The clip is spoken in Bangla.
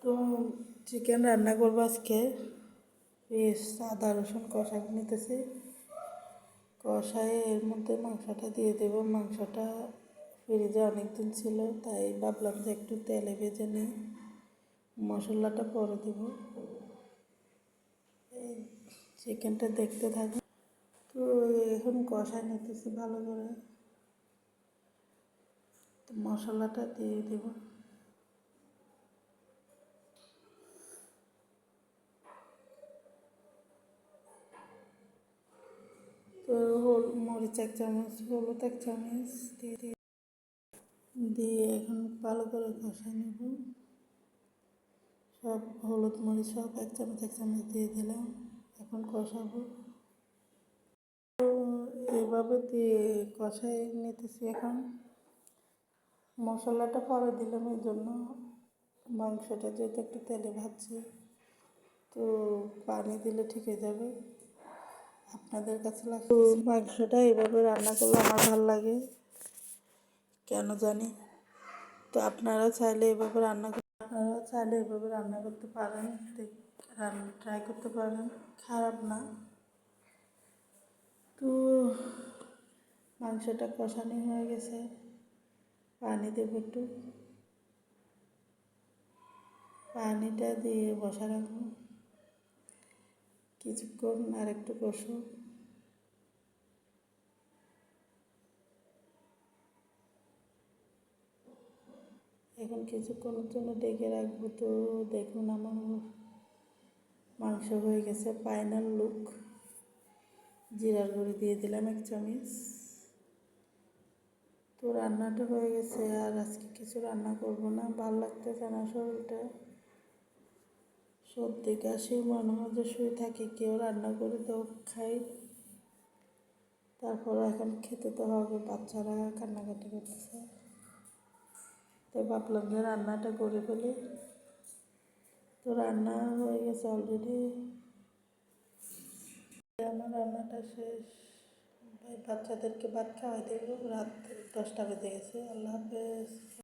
তো চিকেন রান্না করবো আজকে। পেঁয়াজ আদা রসুন কষা নিতেছি, কষায় এর মধ্যে মাংসটা দিয়ে দেবো। মাংসটা ফ্রিজে অনেকদিন ছিল, তাই ভাবলাম যে একটু তেলে ভেজে নিই, মশলাটা পরে দেবো। এই চিকেনটা দেখতে থাকবো। তো এখন কষায় নিতেছি ভালো করে, তো মশলাটা দিয়ে দেবো। তো মরিচ 1 চামচ, হলুদ 1 চামচ দিয়ে এখন ভালো করে কষায় নেব। সব হলুদ মরিচ সব 1 চামচ 1 চামচ দিয়ে দিলাম, এখন কষাবো। তো এভাবে দিয়ে কষাই নিতেছি। এখন মশলাটা পরে দিলাম, এই জন্য মাংসটা যেহেতু একটু তেলে ভাজছি, তো পানি দিলে ঠিক হয়ে যাবে। আপনাদের কাছে লাগে মাংসটা এভাবে রান্না করলে আমার ভালো লাগে, কেন জানি। তো আপনারা চাইলে এভাবে রান্না করতে পারেন, ট্রাই করতে পারেন, খারাপ না। তো মাংসটা কষানো হয়ে গেছে, পানি দেব একটু, পানিটা দিয়ে বসা রাখবো কিছুক্ষণ, আর একটু কষো। এখন কিছুক্ষণের জন্য ডেকে রাখবো। তো দেখুন আমার মাংস হয়ে গেছে, ফাইনাল লুক। জিরার গুঁড়ি দিয়ে দিলাম 1 চামচ। তো রান্নাটা হয়ে গেছে, আর আজকে কিছু রান্না করব না, ভালো লাগতেছে না শরীরটা, সর্দি কাশি, মনে হয় যে শুয়ে থাকি, কেউ রান্না করে তো খাই। তারপর এখন খেতে তো হবে, বাচ্চারা কান্নাকাটি করতেছে, তো ভাবলাম যে রান্নাটা করে ফেলি। তো রান্না হয়ে গেছে অলরেডি, আমার রান্নাটা শেষ। বাচ্চাদেরকে ভাত খাওয়াই দেবো, রাত 10টা বেজে গেছে। আল্লাহ হাফেজ।